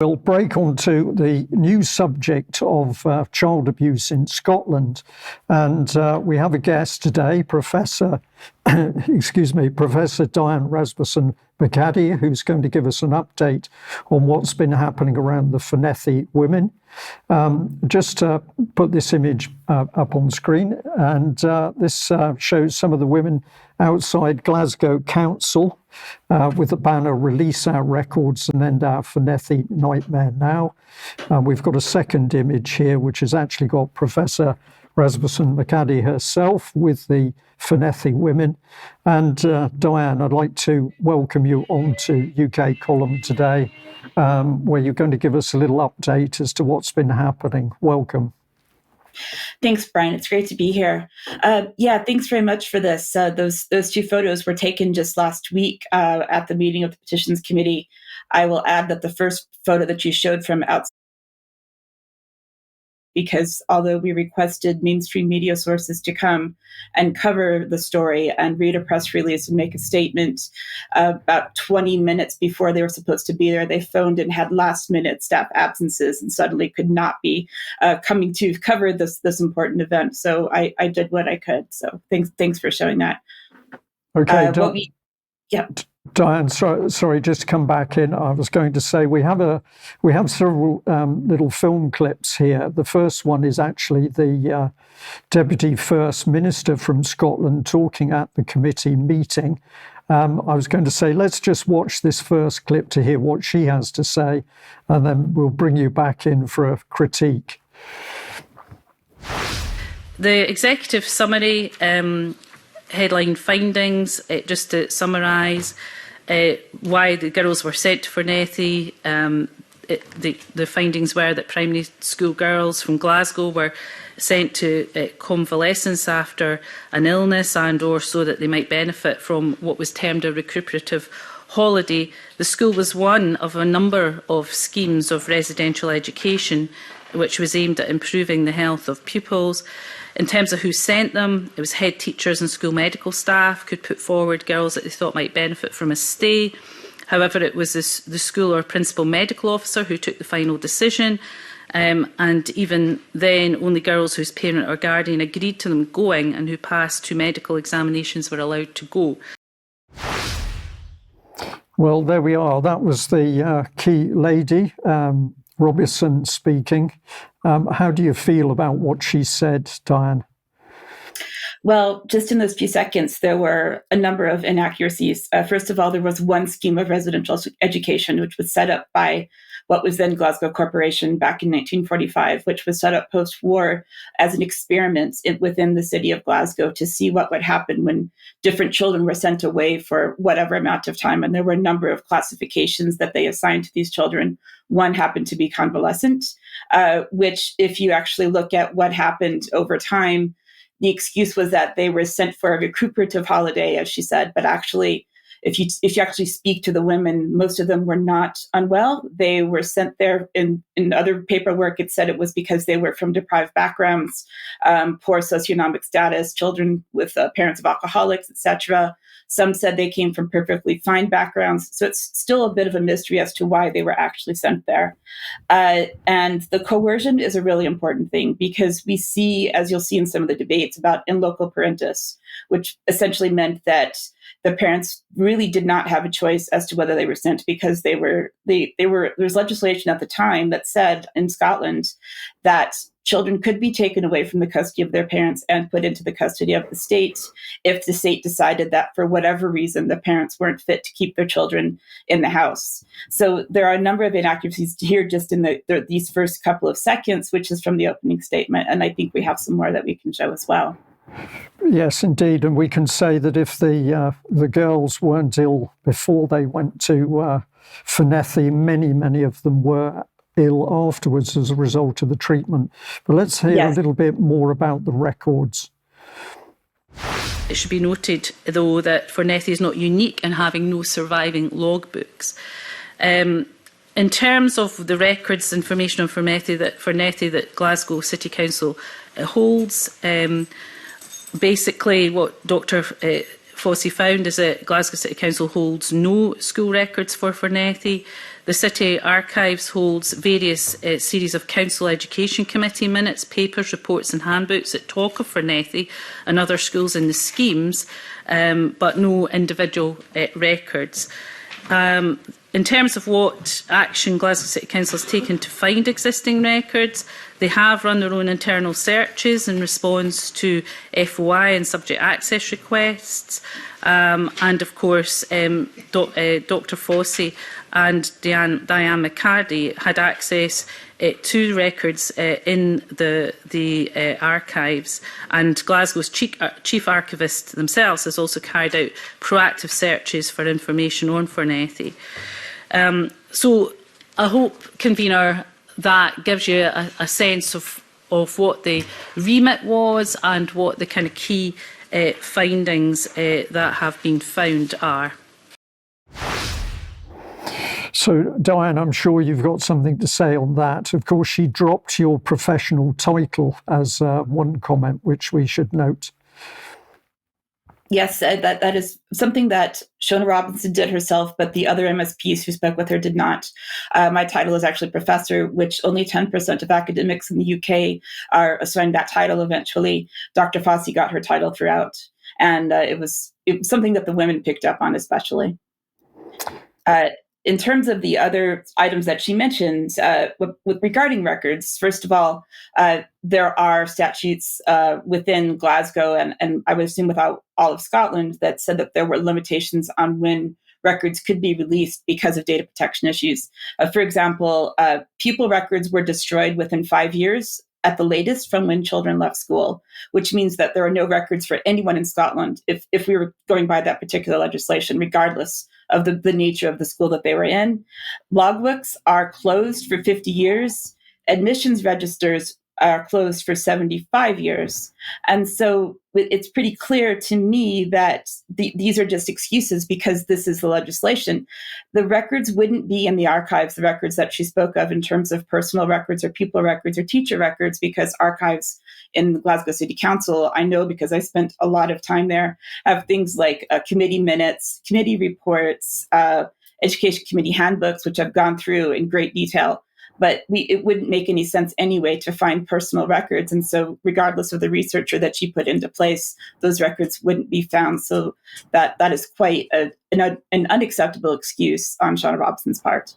We'll break onto the new subject of child abuse in Scotland. And we have a guest today, Professor Diane McAdie, who's going to give us an update on what's been happening around the Fornethy women. Just to put this image up on screen, and this shows some of the women outside Glasgow Council with the banner "Release Our Records and End Our Fornethy Nightmare Now." We've got a second image here, which has actually got Professor Rasmussen McAdie herself with the Fornethy women. And Diane, I'd like to welcome you on to UK Column today, where you're going to give us a little update as to what's been happening. Welcome. Thanks, Brian. It's great to be here. Thanks very much for this. Those two photos were taken just last week at the meeting of the Petitions Committee. I will add that the first photo that you showed from outside, because although we requested mainstream media sources to come and cover the story and read a press release and make a statement about 20 minutes before they were supposed to be there, they phoned and had last-minute staff absences and suddenly could not be coming to cover this important event. So I did what I could. So thanks for showing that. Okay. Diane, sorry, just to come back in. I was going to say we have several little film clips here. The first one is actually the Deputy First Minister from Scotland talking at the committee meeting. I was going to say, let's just watch this first clip to hear what she has to say, and then we'll bring you back in for a critique. The executive summary, headline findings, just to summarise why the girls were sent to Fornethy. The findings were that primary school girls from Glasgow were sent to convalescence after an illness and or so that they might benefit from what was termed a recuperative holiday. The school was one of a number of schemes of residential education which was aimed at improving the health of pupils. In terms of who sent them, it was head teachers and school medical staff could put forward girls that they thought might benefit from a stay. However, it was the school or principal medical officer who took the final decision. And even then, only girls whose parent or guardian agreed to them going and who passed 2 medical examinations were allowed to go. Well, there we are. That was the key lady, Robinson, speaking. How do you feel about what she said, Diane? Well, just in those few seconds, there were a number of inaccuracies. First of all, there was one scheme of residential education, which was set up by what was then Glasgow Corporation back in 1945, which was set up post-war as an experiment within the city of Glasgow to see what would happen when different children were sent away for whatever amount of time. And there were a number of classifications that they assigned to these children. One happened to be convalescent, which if you actually look at what happened over time, the excuse was that they were sent for a recuperative holiday, as she said, but actually, if you actually speak to the women, most of them were not unwell. They were sent there in other paperwork. It said it was because they were from deprived backgrounds, poor socioeconomic status, children with parents of alcoholics, etc. Some said they came from perfectly fine backgrounds. So it's still a bit of a mystery as to why they were actually sent there. And the coercion is a really important thing because we see, as you'll see in some of the debates, about in loco parentis, which essentially meant that the parents really did not have a choice as to whether they were sent because there was legislation at the time that said in Scotland that children could be taken away from the custody of their parents and put into the custody of the state if the state decided that for whatever reason the parents weren't fit to keep their children in the house. So there are a number of inaccuracies here just in these first couple of seconds, which is from the opening statement. And I think we have some more that we can show as well. Yes, indeed. And we can say that if the girls weren't ill before they went to Fornethy, many of them were ill afterwards as a result of the treatment. But let's hear a little bit more about the records. It should be noted, though, that Fornethy is not unique in having no surviving logbooks. In terms of the records information on Fornethy that Glasgow City Council holds, basically what Dr. Fossey found is that Glasgow City Council holds no school records for Fornethy. The City Archives holds various series of Council Education Committee minutes, papers, reports and handbooks that talk of Fornethy and other schools in the schemes, but no individual records. In terms of what action Glasgow City Council has taken to find existing records, they have run their own internal searches in response to FOI and subject access requests. And of course, Dr Fossey and Diane McAdie had access to records in the archives, and Glasgow's chief archivist themselves has also carried out proactive searches for information on Fornethy. So I hope, Convener, that gives you a sense of what the remit was and what the kind of key findings that have been found are. So, Diane, I'm sure you've got something to say on that. Of course, she dropped your professional title as one comment, which we should note. Yes, that is something that Shona Robinson did herself, but the other MSPs who spoke with her did not. My title is actually professor, which only 10% of academics in the UK are assigned that title eventually. Dr. Fossey got her title throughout, and it was something that the women picked up on especially. In terms of the other items that she mentions, with regarding records, first of all, there are statutes within Glasgow, and I would assume without all of Scotland, that said that there were limitations on when records could be released because of data protection issues. For example, pupil records were destroyed within 5 years at the latest from when children left school, which means that there are no records for anyone in Scotland if we were going by that particular legislation, regardless of the nature of the school that they were in. Logbooks are closed for 50 years. Admissions registers are closed for 75 years. And so it's pretty clear to me that these are just excuses because this is the legislation. The records wouldn't be in the archives, the records that she spoke of in terms of personal records or pupil records or teacher records, because archives in the Glasgow City Council, I know because I spent a lot of time there, have things like committee minutes, committee reports, education committee handbooks, which I've gone through in great detail. But it wouldn't make any sense anyway to find personal records. And so regardless of the researcher that she put into place, those records wouldn't be found. So that is quite an unacceptable excuse on Shona Robinson's part.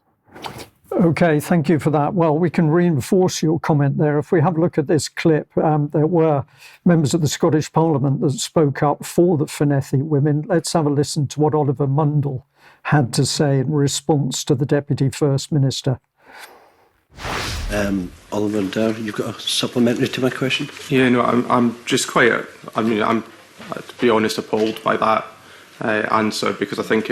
Okay, thank you for that. Well, we can reinforce your comment there. If we have a look at this clip, there were members of the Scottish Parliament that spoke up for the Fornethy women. Let's have a listen to what Oliver Mundell had to say in response to the Deputy First Minister. Oliver, you've got a supplementary to my question? Yeah, no, I'm just quite, I'm to be honest, appalled by that answer, because I think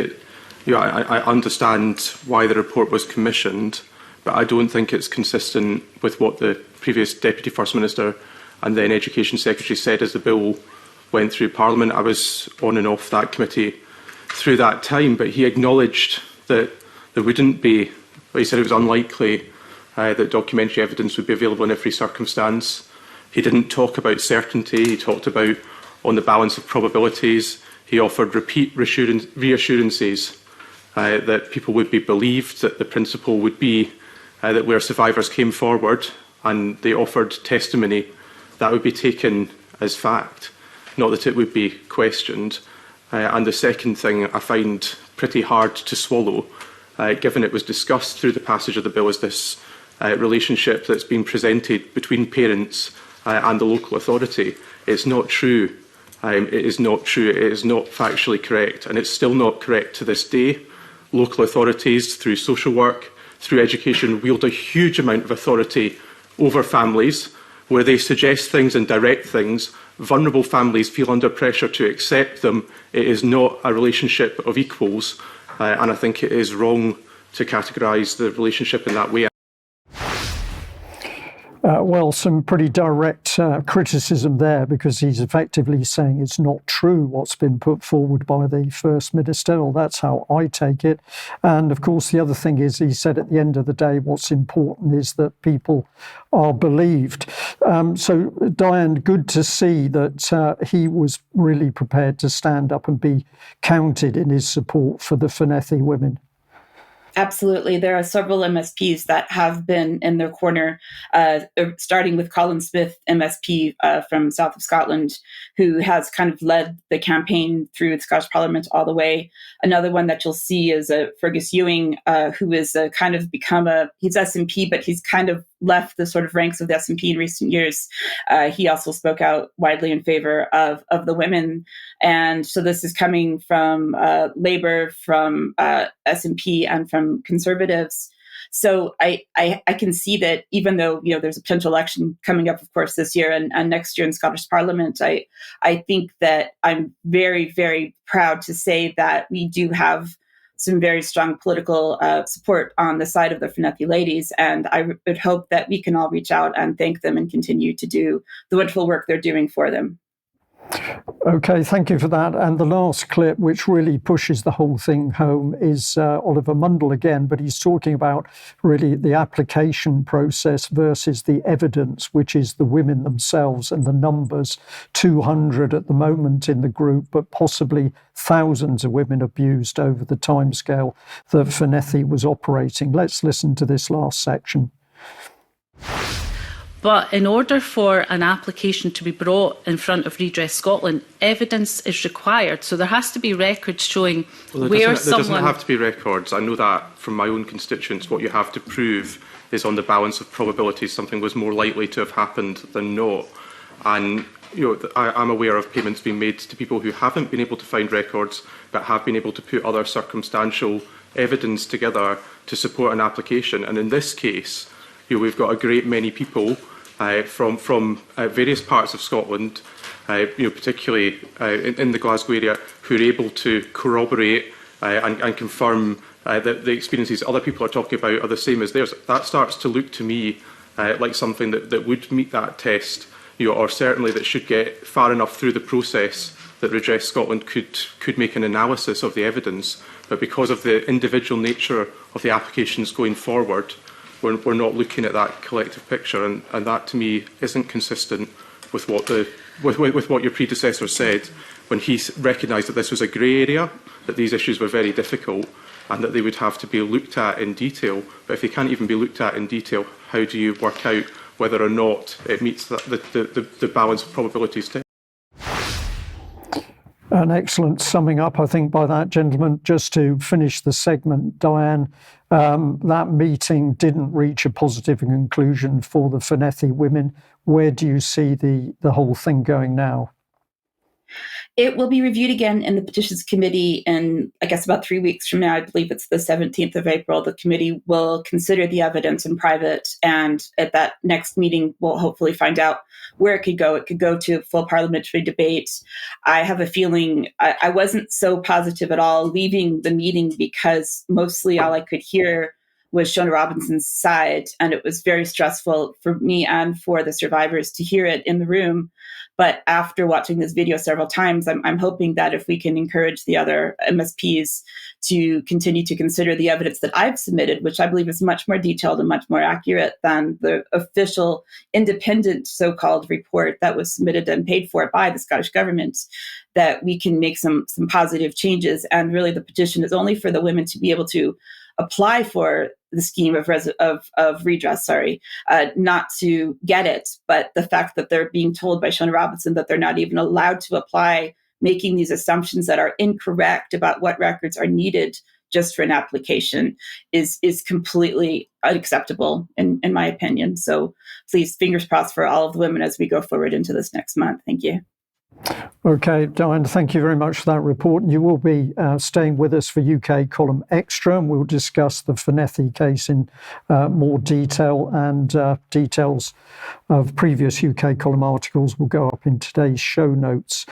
I understand why the report was commissioned, but I don't think it's consistent with what the previous Deputy First Minister and then Education Secretary said as the bill went through Parliament. I was on and off that committee through that time, but he acknowledged that there wouldn't be, he said it was unlikely that documentary evidence would be available in every circumstance. He didn't talk about certainty, he talked about on the balance of probabilities. He offered repeat reassurances that people would be believed, that the principle would be that where survivors came forward and they offered testimony, that would be taken as fact, not that it would be questioned. And the second thing I find pretty hard to swallow, given it was discussed through the passage of the bill, is this relationship that's been presented between parents and the local authority. It's not true. It is not true. It is not factually correct, and it's still not correct to this day. Local authorities, through social work, through education, wield a huge amount of authority over families, where they suggest things and direct things. Vulnerable families feel under pressure to accept them. It is not a relationship of equals, and I think it is wrong to categorise the relationship in that way. Well, some pretty direct criticism there, because he's effectively saying it's not true what's been put forward by the First Minister. Well, that's how I take it. And of course, the other thing is, he said at the end of the day, what's important is that people are believed. So, Diane, good to see that he was really prepared to stand up and be counted in his support for the Fornethy women. Absolutely. There are several MSPs that have been in their corner, starting with Colin Smith, MSP from south of Scotland, who has kind of led the campaign through the Scottish Parliament all the way. Another one that you'll see is Fergus Ewing, who is kind of become he's SNP, but he's kind of left the sort of ranks of the SNP in recent years. He also spoke out widely in favor of the women. And so this is coming from Labour, from SNP, and from Conservatives. So I can see that, even though there's a potential election coming up, of course, this year and next year in Scottish Parliament, I think that I'm very, very proud to say that we do have some very strong political support on the side of the Fornethy ladies. And I would hope that we can all reach out and thank them and continue to do the wonderful work they're doing for them. Okay, thank you for that. And the last clip, which really pushes the whole thing home, is Oliver Mundell again, but he's talking about really the application process versus the evidence, which is the women themselves and the numbers. 200 at the moment in the group, but possibly thousands of women abused over the timescale that Fornethy was operating. Let's listen to this last section. But in order for an application to be brought in front of Redress Scotland, evidence is required. So there has to be records showing Well, there doesn't have to be records. I know that from my own constituents. What you have to prove is, on the balance of probabilities, something was more likely to have happened than not. And I'm aware of payments being made to people who haven't been able to find records, but have been able to put other circumstantial evidence together to support an application. And in this case, we've got a great many people from various parts of Scotland, particularly in the Glasgow area, who are able to corroborate and confirm that the experiences other people are talking about are the same as theirs. That starts to look to me like something that would meet that test, or certainly that should get far enough through the process that Redress Scotland could make an analysis of the evidence. But because of the individual nature of the applications going forward, we're not looking at that collective picture, and that to me isn't consistent with what with what your predecessor said when he recognised that this was a grey area, that these issues were very difficult, and that they would have to be looked at in detail. But if they can't even be looked at in detail, how do you work out whether or not it meets the balance of probabilities test? An excellent summing up, I think, by that gentleman. Just to finish the segment, Diane, that meeting didn't reach a positive conclusion for the Fornethy women. Where do you see the whole thing going now? It will be reviewed again in the Petitions Committee in, I guess, about 3 weeks from now. I believe it's the 17th of April. The committee will consider the evidence in private, and at that next meeting, we'll hopefully find out where it could go. It could go to full parliamentary debate. I have a feeling I wasn't so positive at all leaving the meeting, because mostly all I could hear was Shona Robinson's side, and it was very stressful for me and for the survivors to hear it in the room. But after watching this video several times, I'm hoping that if we can encourage the other MSPs to continue to consider the evidence that I've submitted, which I believe is much more detailed and much more accurate than the official independent so-called report that was submitted and paid for by the Scottish Government, that we can make some positive changes. And really, the petition is only for the women to be able to apply for the scheme of redress, not to get it, but the fact that they're being told by Shona Robinson that they're not even allowed to apply, making these assumptions that are incorrect about what records are needed just for an application is completely unacceptable in my opinion. So please, fingers crossed for all of the women as we go forward into this next month. Thank you. Okay, Diane, thank you very much for that report. And you will be staying with us for UK Column Extra, and we'll discuss the Fornethy case in more detail, and details of previous UK Column articles will go up in today's show notes.